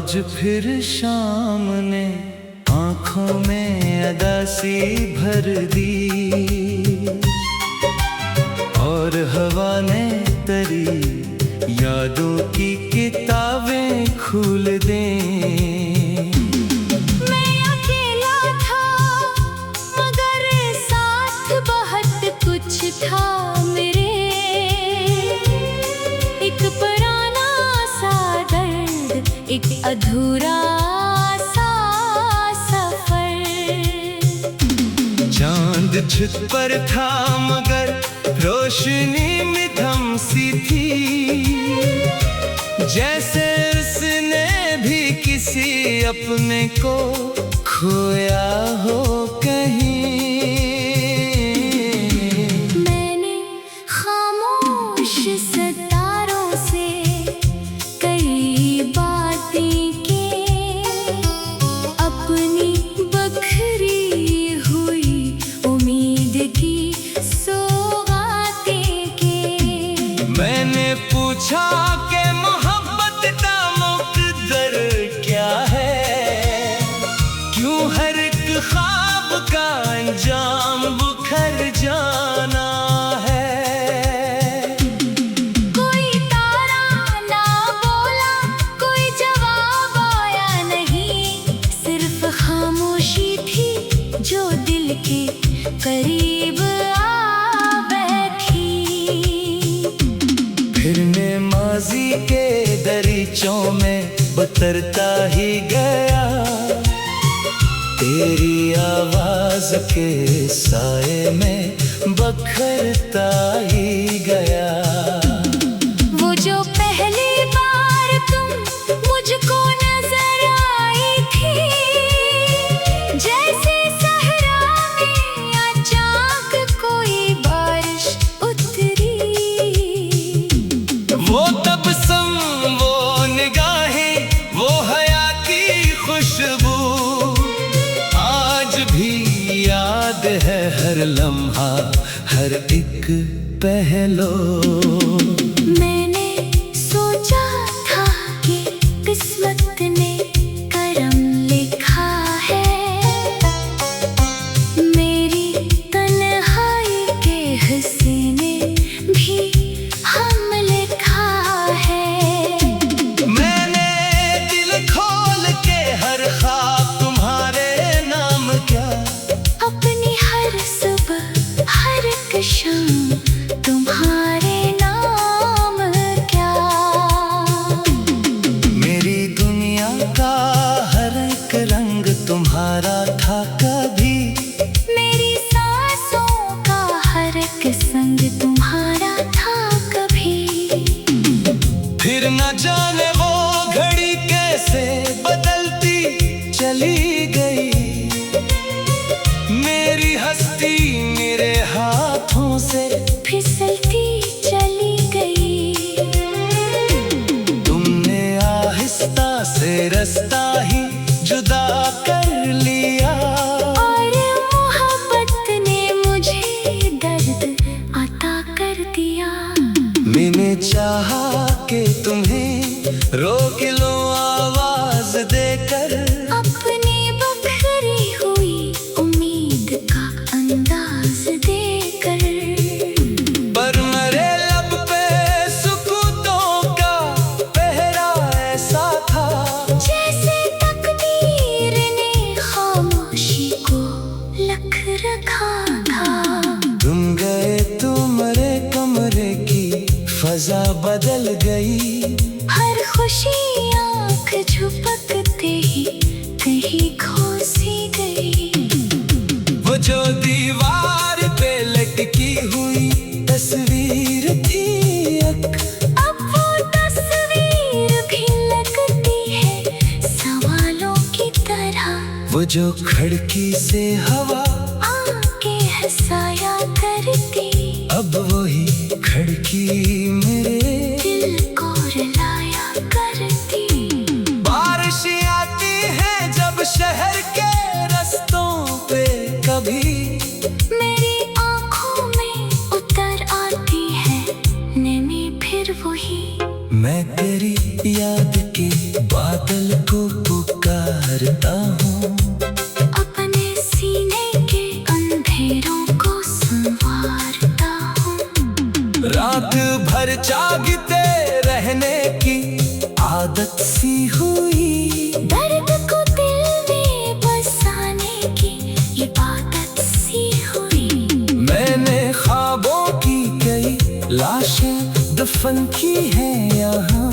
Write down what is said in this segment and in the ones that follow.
आज फिर शाम ने आँखों में अदासी भर दी और हवा ने तरी यादों की किताबें खोल दें। मैं अकेला था मगर साथ बहुत कुछ था मेरे, एक पुराना सा दर्द, एक अधूरा सा सफर। चांद छत पर था मगर रोशनी में धम सी थी, जैसे उसने भी किसी अपने को खोया हो कहीं। मैंने खामोश सितारों से कई बातें की, अपनी बखरी हुई उम्मीद की सौगातें की। मैंने पूछा कि मोहब्बत का मुकद्दर क्या है, क्यों हर एक ख्वाब का अंजाम बुखर जाना है। कोई तारा ना बोला, कोई जवाब आया नहीं, सिर्फ खामोशी थी जो दिल के करीब आ बैठी। फिर मैं माजी के दरीचों में बतरता ही गया, तेरी आवाज के साए में बखरता ही गया। वो जो पहली बार तुम मुझको नजर आई थी, जैसे सहरा में अचानक कोई बारिश उतरी। वो तबस्सुम, वो निगाहें, वो हया की खुशबू, आज भी याद है हर लम्हा, हर एक पहलू। मैंने सोचा था कि किस्मत ने करम लिखा है, मेरी तन्हाई के हिस्से ने भी हम लिखा है। मैंने दिल खोल के हर ख्वाब तुम्हारे नाम क्या, अपनी हर सुबह हर एक शाम तुम्हारे नाम क्या। मेरी दुनिया का हर एक रंग तुम्हारा था कभी, मेरी सांसों का हर एक संग तुम्हारा था कभी। फिर न जाने वो घड़ी कैसे बदलती चली गई, मेरी हस्ती मेरे हाथों से फिसलती चली गई। तुमने आहिस्ता से रास्ता ही जुदा कर लिया, और मोहब्बत ने मुझे दर्द अता कर दिया। मैंने चाहा कि तुम्हें रोक लो आवाज देकर, अपनी बखरी हुई उम्मीद का अंदाज देकर। पर मेरे लब पे सुकूतों का पहरा ऐसा था, जैसे तकदीर ने खामोशी को लख रखा था। तुम गए तो मेरे कमरे की फजा बदल गई, हर खुशी आँख झपकते ही कहीं खो सी गई। वो जो दीवार पे लटकी हुई तस्वीर थी एक, अब वो तस्वीर भी लगती है सवालों की तरह। वो जो खिड़की से हवा आके हंसाया करती, अब वही खिड़की मेरे दिल को रुलाया करती। बारिश आती है जब शहर के रास्तों पे, कभी मेरी आँखों में उतर आती है नैनी फिर वही। मैं तेरी याद के बादल को पुकारता हूँ। अपने सीने के अंधेरों को संवारता हूँ। रात भर जागते रहने की आदत सी हुई, दर्द को दिल में बसाने की इबादत सी हुई। मैंने ख्वाबों की कई लाशें दफन की हैं यहाँ।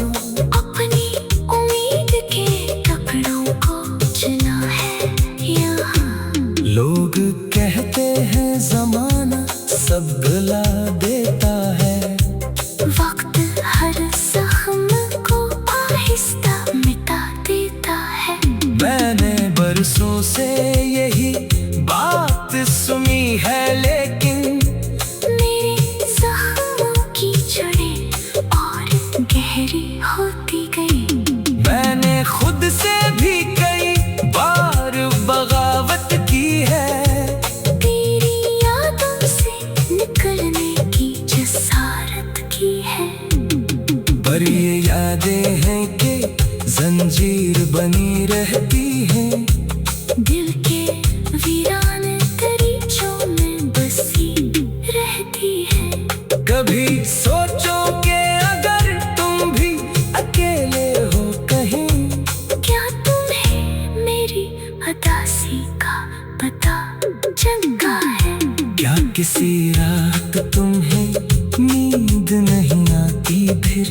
अपनी उम्मीद के टुकड़ों को चुना है यहाँ। लोग कहते हैं जमाना सब भुला देता है, वक्त हर जख्म को आहिस्ता मिटा देता है। मैंने बरसों से यही बात सुनी है, लेकिन मेरे जख्मों की जड़ें और गहरी होती गई। मैंने खुद से भी कई बार बगावत की है, तेरी यादों से निकलने की जसारत की है। पर ये यादें हैं कि जंजीर बनी रहती हैं, दिल के वीरान दरीचों में बसी रहती है। कभी सोचो कि अगर तुम भी अकेले हो कहीं, क्या तुम्हें मेरी अदासी का पता चलता है? क्या किसी रात तुम्हें नींद नहीं आती फिर?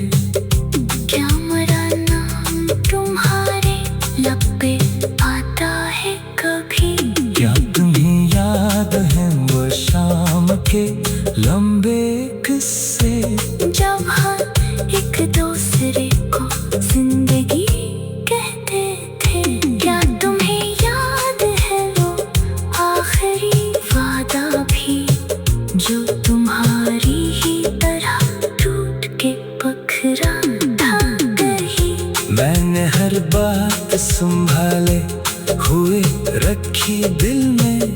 क्या मरा नाम तुम्हारे लब पे आता है कभी? क्या तुम्हें याद है वो शाम के लंबे किस्से, जब हम एक दूसरे को जिंदगी कहते थे? क्या तुम्हें याद है वो आखिरी वादा भी, जो तुम्हारी ही तरह टूट के बखरा था कहीं? मैंने हर बात संभाले हुए रखी दिल में,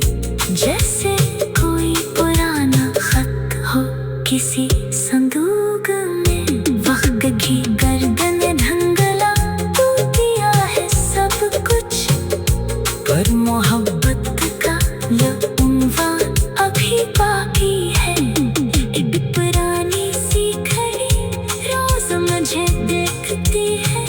जैसे कोई पुराना खत हो किसी संदूक में। वक्त की गर्दन ढंगला तू दिया है सब कुछ, पर मोहब्बत का ये उन्वान अभी बाकी है। एक पुरानी सी घड़ी रोज मुझे देखती है।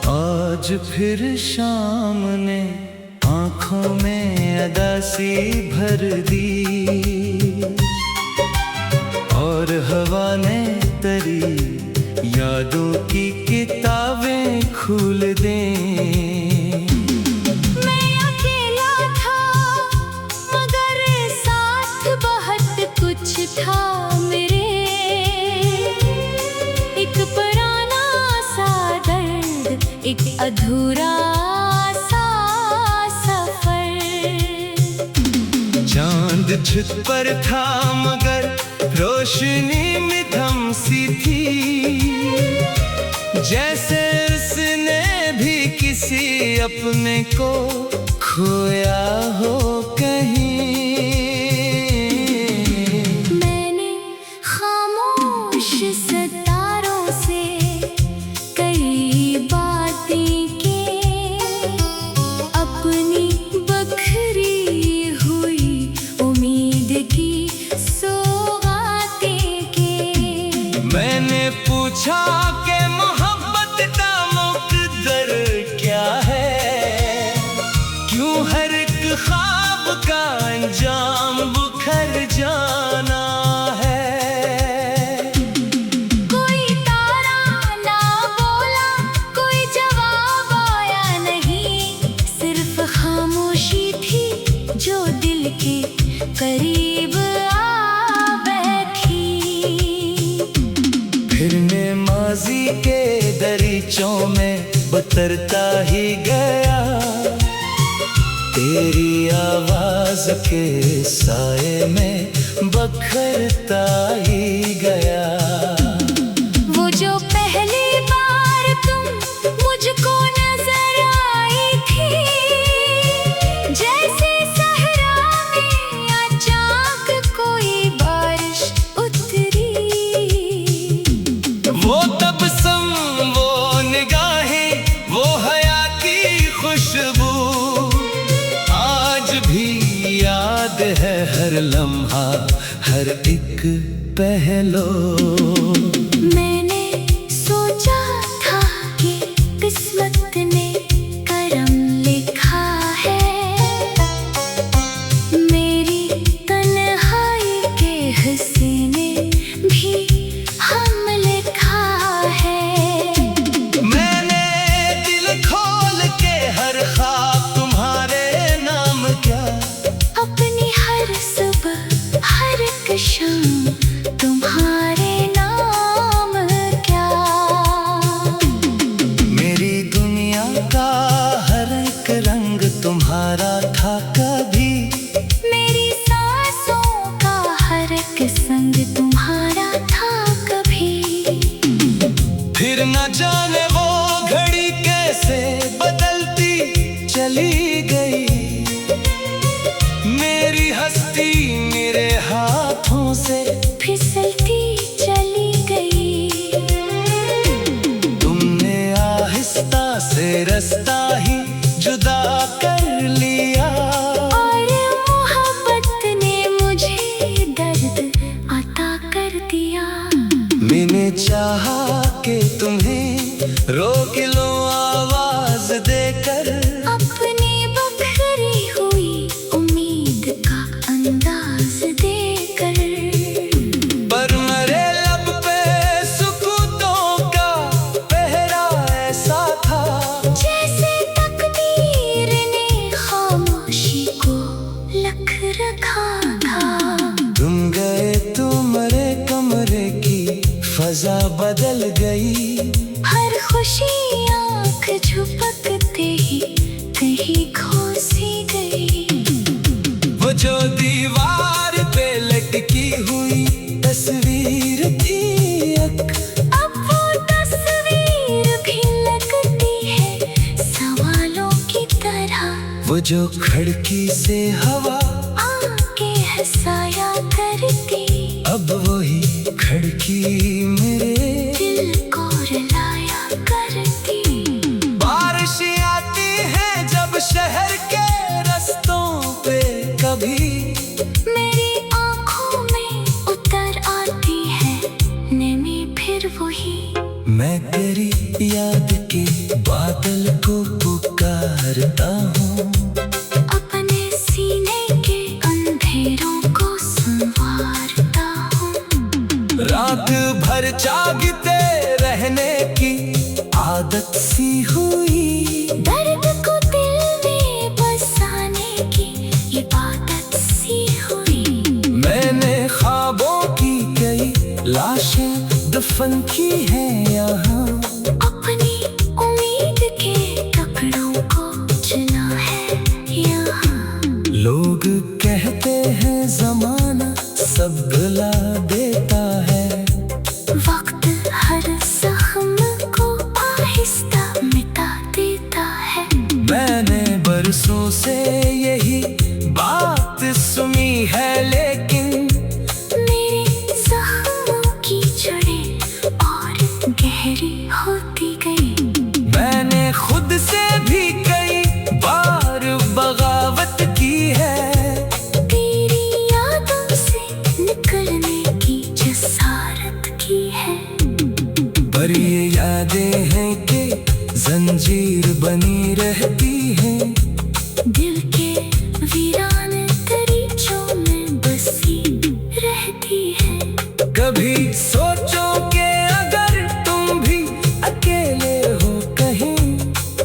आज फिर शाम ने आँखों में अदासी भर दी, और हवा ने तरी यादों की किताबें खोल दें। मैं अकेला था मगर साथ बहुत कुछ था मेरे। एक पुराना सा दर्द, एक अधूरा सा सफर। चांद छत पर था मगर रोशनी में थम सी थी, जैसे उसने भी किसी अपने को खोया हो कहीं। मैंने खामोश सितारों से कई बातें की, अपनी बखरी हुई उम्मीद की सौगातें की। मैंने पूछा कि मोहब्बत का मुकद्दर क्या है, क्यों हर एक ख्वाब का अंजाम बुखर जाना है। कोई तारा ना बोला, कोई जवाब आया नहीं, सिर्फ खामोशी थी जो दिल के करीब आ बैठी। फिर मैं माजी के दरीचों में बतरता ही गया, तेरी आवाज के साए में बखरता ही गया। वो जो पहली बार तुम हर एक पहलू। मैंने सोचा था कि किस्मत ने करम लिखा है, मेरी तन्हाई के हिस्से ने भी हम लिखा है। मैंने दिल खोल के हर ख्वाब तुम्हारे नाम क्या, अपनी हर सुबह हर एक शाम तुम्हारे नाम क्या। मेरी दुनिया का हर एक रंग तुम्हारा था कभी, मेरी सांसों का हर एक संग तुम्हारा था कभी। फिर न जाने वो घड़ी कैसे बदलती चली गई, मेरी हस्ती मेरे हाथों से फिसलती चली गई। तुमने आहिस्ता से रास्ता ही जुदा कर लिया, और मोहब्बत ने मुझे दर्द अता कर दिया। मैंने चाहा कि तुम्हें रोक लूं आवाज देकर, अपनी बखरी हुई उम्मीद का अंदाज देकर। पर मेरे लब पे सुकूतों का पहरा ऐसा था, जैसे तकदीर ने खामोशी को लख रखा था। तुम गए तो मेरे कमरे की फजा बदल गई, हर खुशी आँख झपकते ही कहीं खो सी गई। वो जो दीवार पे लटकी हुई तस्वीर थी अब वो तस्वीर भी लगती है सवालों की तरह, वो जो खिड़की से हवा आके हंसाया करती, अब वही खिड़की मेरे दिल को रुलाया करती। बारिश आती है जब शहर के रास्तों पे कभी, मेरी आँखों में उतर आती है नमी फिर वही। मैं तेरी याद के बादल को पुकारता हूँ, अपने सीने के अंधेरों को संवारता हूँ। रात भर जागते रहने की आदत सी हुई, दर्द को दिल में बसाने की इबादत सी हुई। मैंने ख्वाबों की कई लाशें दफन की है यहाँ, अपनी उम्मीद के टुकड़ों को चुना है यहाँ। लोग कहते हैं जमाना सब भुला देता है, वक्त हर जख्म को आहिस्ता मिटा देता है। मैंने बरसों से यही बात सुनी है, लेकिन मेरे जख्मों की जड़ें और गहरी होती गई। मैंने खुद से भी कई बार बगावत की है, तेरी यादों से निकलने की जसारत की है। पर ये यादें हैं कि जंजीर बनी रहती हैं, दिल के वीरान दरीचों में बसी रहती है। कभी सोचो कि अगर तुम भी अकेले हो कहीं,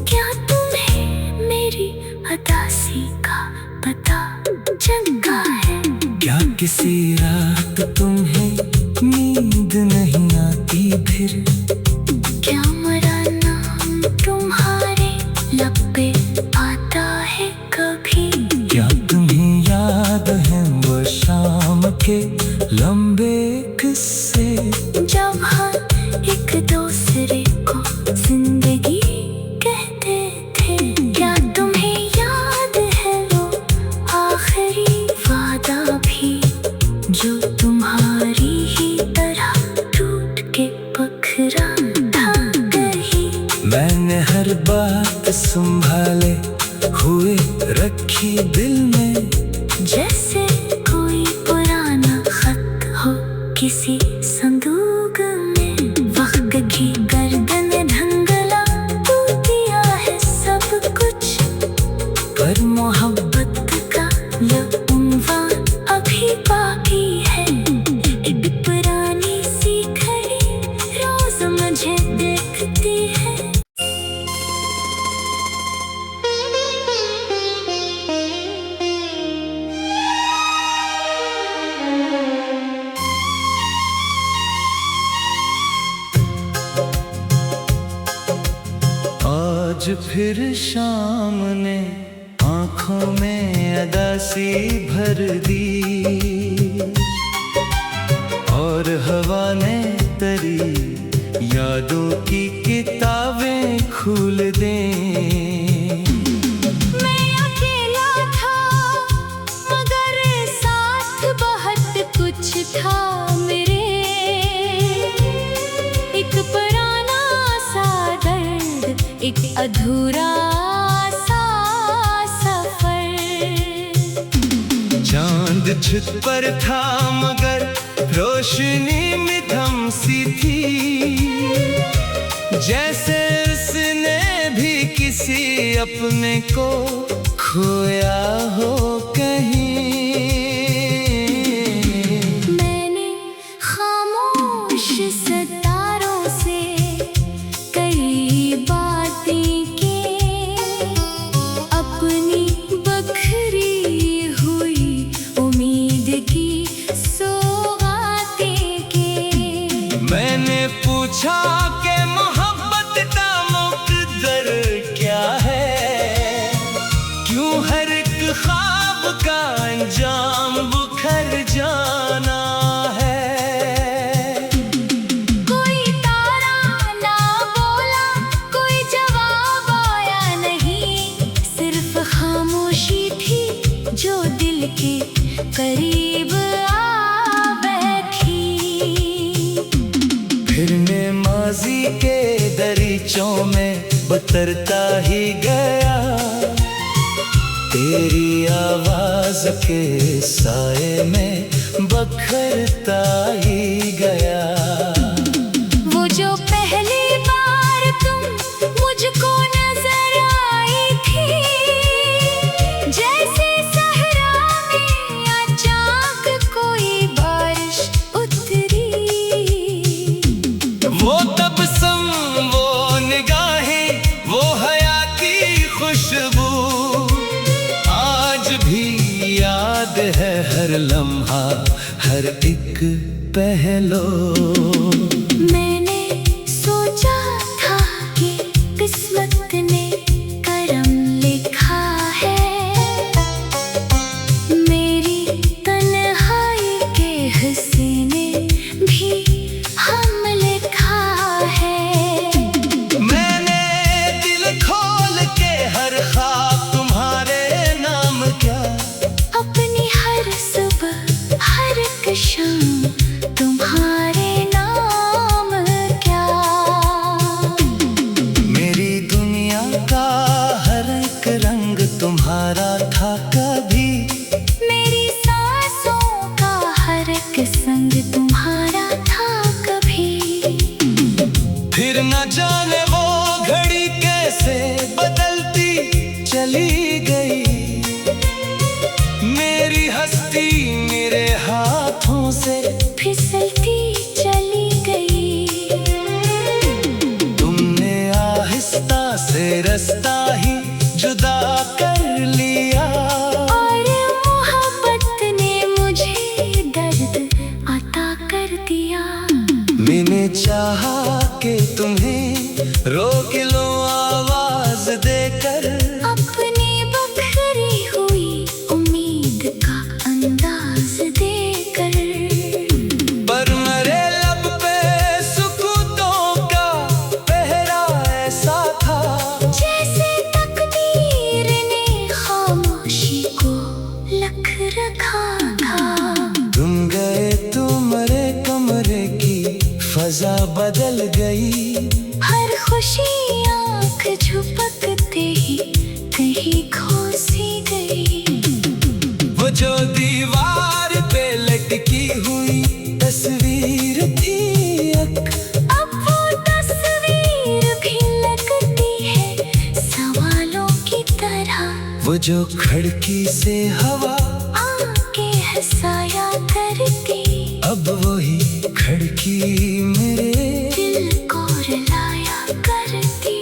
क्या तुम्हें मेरी अदासी का पता चलता है? क्या किसी रात तुम्हें नींद नहीं आती फिर, क्या मरा नाम तुम्हारे लब पे आता है कभी? क्या तुम्हें याद है वो शाम के लंबे किस्से, जब हम एक दूसरे को जिंदगी कहते थे? क्या तुम्हें याद है वो आखिरी वादा भी, जो तुम्हारी ही तरह टूट के बखरा था कहीं? मैंने हर बात संभाले हुए रखी दिल में, जैसे कोई पुराना खत किसी संदूक में वक्त की गर्दन धंगला तू दिया है सब कुछ, पर मोहब्बत का लम्हा अभी बाकी है। एक पुरानी सी घड़ी रोज मुझे देखती है। आज फिर शाम ने आँखों में अदासी भर दी, और हवा ने तरी यादों की किताबें खोल दें। मैं अकेला था मगर साथ बहुत कुछ था मेरे, एक पुराना सा दर्द, एक अधूरा सा सफर। चांद छत पर था मगर रोशनी में थम सी थी, जैसे उसने भी किसी अपने को खोया हो कहीं। मैंने खामोश सितारों से कई बातें की, अपनी बखरी हुई उम्मीद की सौगातें की। मैंने पूछा कि मोहब्बत का मुकद्दर क्या है, क्यों हर एक ख्वाब का अंजाम बुखर जाना है। कोई तारा ना बोला, कोई जवाब आया नहीं, सिर्फ खामोशी थी जो दिल के करीब आ बैठी। फिर मैं माजी के दरीचों में बतरता ही गया, तेरी आवाज के साए में बखरता ही गया। वो जो पहली बार तुम मुझको नजर आई थी, जैसे सहरा में अचानक कोई बारिश उतरी। वो तबस्सुम, वो निगाहें, वो हया की खुशबू, आज भी याद है हर लम्हा, हर एक पहलू। मैंने सोचा था कि किस्मत ने करम लिखा है, मेरी तन्हाई के हिस्से ने भी हम लिखा है। मैंने दिल खोल के हर ख्वाब तुम्हारे नाम क्या, अपनी हर सुबह हर एक शाम तुम्हारे नाम क्या। मेरी दुनिया का हर एक रंग तुम्हारा था कभी, मेरी सांसों का हर एक संग तुम्हारा था कभी। फिर न जाने वो घड़ी कैसे बदलती चली गई, मेरी हस्ती मेरे हाथों से फिसलती चली गई। तुमने आहिस्ता से रास्ता ही जुदा कर लिया, और मोहब्बत ने मुझे दर्द अता कर दिया। मैंने चाहा कि तुम्हें रोक लो आवाज देकर, अपनी बखरी हुई उम्मीद का अंदाज देकर। पर मेरे लब पे सुकूतों का पहरा ऐसा था, जैसे तकदीर ने खामोशी को लख रखा था। तुम गए तुम्हारे कमरे की फजा बदल गई, हर खुशी आँख झपकते ही कहीं खो सी गई। वो जो दीवार पे लटकी हुई तस्वीर वो जो खिड़की से हवा आके हंसाया करती, अब वही खिड़की मेरे दिल को रुलाया करती।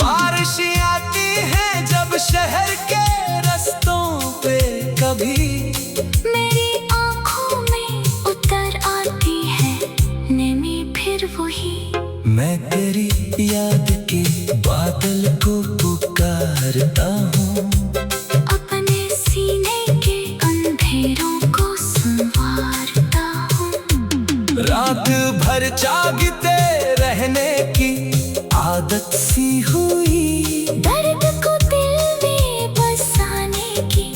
बारिश आती है जब शहर के रास्तों पे, कभी मेरी आँखों में उतर आती है नैनी फिर वही। मैं तेरी याद के बादल को पुकारता हूँ, अपने सीने के अंधेरों को संवारता हूँ। रात भर जागते रहने की आदत सी हुई, दर्द को दिल में बसाने की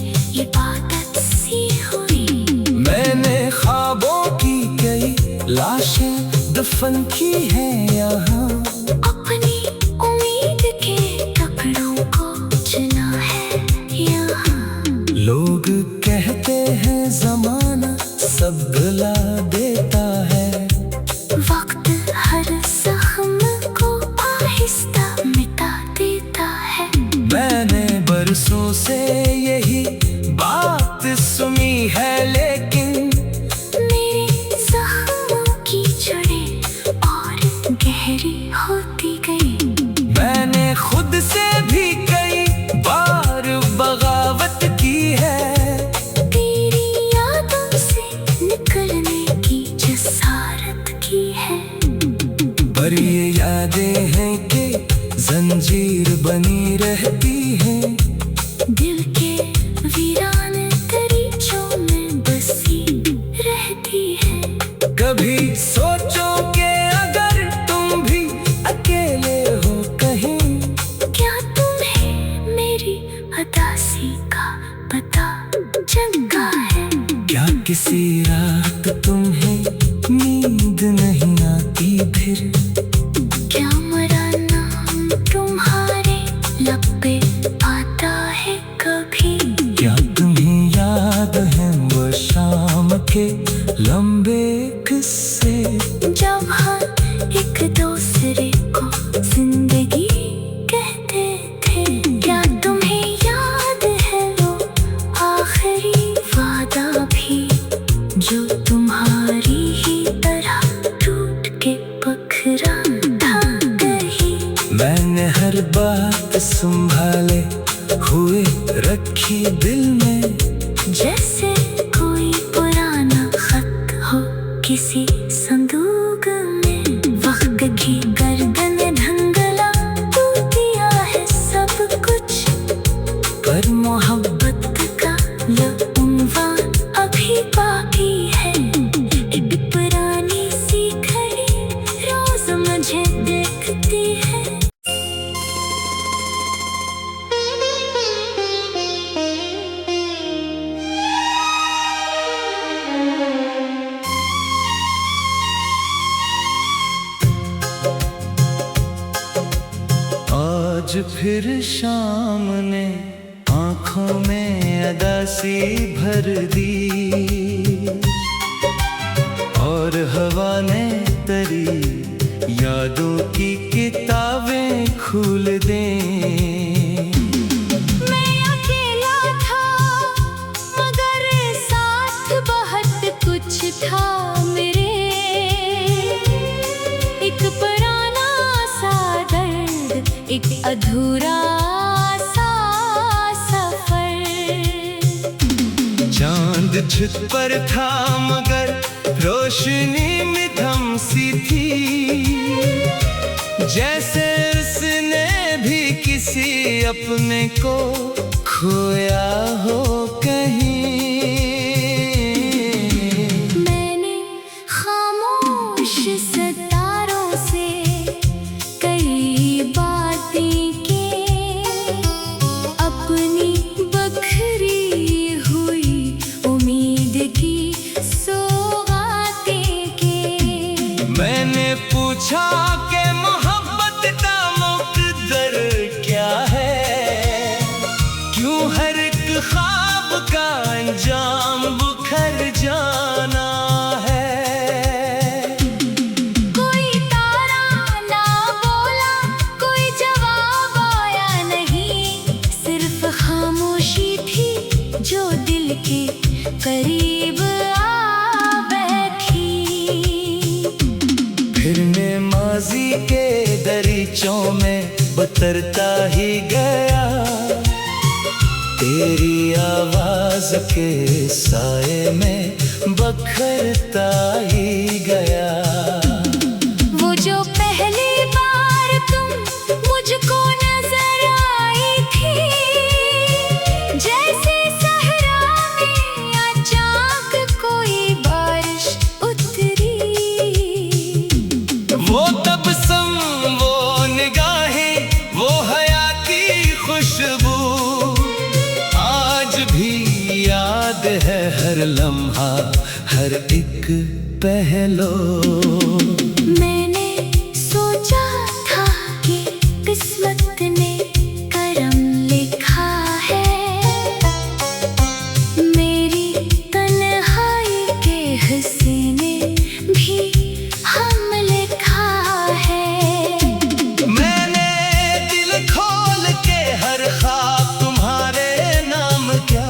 इबादत सी हुई। मैंने ख्वाबों की कई लाशें दफन की है यहाँ, अपनी उम्मीद के टुकड़ों को चुना है यहाँ। लोग कहते हैं जमाना सब भुला देता है, वक्त हर जख्म को आहिस्ता मिटा देता है। मैंने बरसों से यही बात सुनी है, लेकिन मेरे जख्मों की जड़ें और गहरी होती गई। मैंने खुद से भी कई बार बगावत की है, तेरी यादों से निकलने की जसारत की है। पर ये यादें हैं कि जंजीर बनी रहती हैं, दिल के वीरान दरीचों में बसी रहती है। कभी सोचो कि अगर तुम भी अकेले हो कहीं, क्या तुम्हें मेरी अदासी का पता चलता है? क्या किसी रात तुम्हें नींद नहीं आती फिर, क्या मरा नाम तुम्हारे लब पे आता है कभी? क्या तुम्हें याद है वो शाम के लंबे किस्से, जब हम एक दूसरे को जिंदगी कहते थे? क्या तुम्हें याद है वो आखिरी वादा भी, जो तुम्हारी ही तरह टूट के बखरा था कहीं? मैंने हर बात संभाले हुए रखी दिल में, जैसे कोई पुराना खत हो किसी संदूक में। वक्त की गर्दन धंगला तू दिया है सब कुछ, पर मोहब्बत का लम्हा अभी बाकी है। एक पुरानी सी घड़ी रोज मुझे देखती है। आज फिर शाम ने आँखों में अदासी भर दी, और हवा ने तरी यादों की किताबें खोल दें। मैं अकेला था मगर साथ बहुत कुछ था मेरे, एक पुराना सा दर्द, एक अधूरा सा सफर। चांद छत पर था मगर रोशनी में धम सी थी, जैसे उसने भी किसी अपने को खोया हो कहीं। मैंने खामोश सितारों से कई बातें की, अपनी बखरी हुई उम्मीद की सौगातें की। मैंने पूछा कि मोहब्बत का मुकद्दर क्या है, क्यों हर एक ख्वाब का अंजाम बुखर जाना है। कोई तारा ना बोला, कोई जवाब आया नहीं, सिर्फ खामोश बतरता ही गया, तेरी आवाज के साए में बखरता ही गया। वो जो पहली बार तुम मुझको नजर आई थी, जैसे सहरा में अचानक कोई बारिश उतरी। वो तबस्सुम, वो निगाहें, वो हया की खुशबू, आज भी याद है हर लम्हा, हर एक पहलू। मैंने सोचा था कि किस्मत ने करम लिखा है, मेरी तन्हाई के हिस्से ने भी हम लिखा है। मैंने दिल खोल के हर ख्वाब तुम्हारे नाम क्या,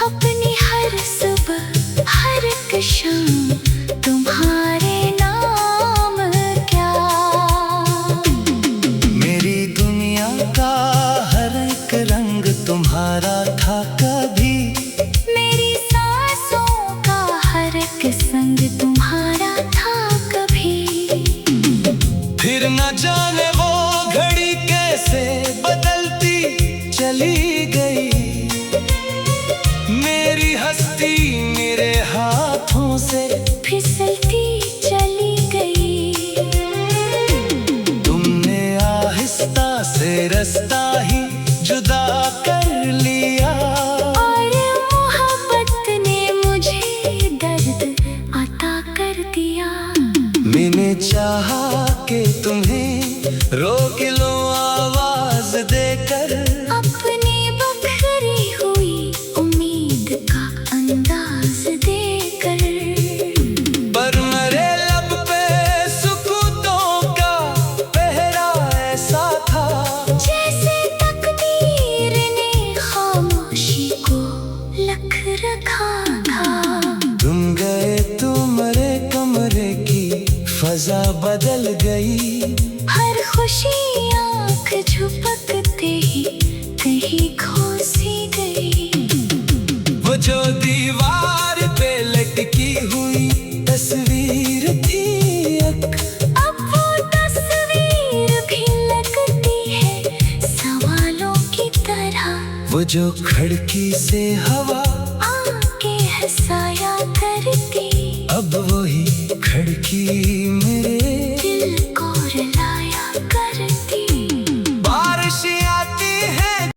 अपनी हर सुबह हर एक शाम तुम्हारे नाम क्या। मेरी दुनिया का हर एक रंग तुम्हारा था कभी, मेरी सांसों का हर एक संग तुम्हारा था कभी। फिर न जाने वो घड़ी कैसे बदलती चली गई, मेरी हस्ती मेरे हाथों से फिसलती चली गई। तुमने आहिस्ता से रास्ता ही जुदा कर लिया, और मोहब्बत ने मुझे दर्द अता कर दिया। मैंने चाहा कि तुम्हें रोक लूं आवाज देकर, अपनी बखरी हुई उम्मीद का अंदाज देकर। पर मेरे लब पे सुकूतों का पहरा ऐसा था, जैसे तकदीर ने खामोशी को लख रखा था। तुम गए तो मेरे कमरे की फजा बदल गई, हर खुशी आँख झपकते ही कहीं खो सी गई। वो जो दीवार पे लटकी हुई तस्वीर थी एक, अब वो तस्वीर भी लगती है सवालों की तरह। वो जो खिड़की से हवा आके हंसाया करती, अब वही खिड़की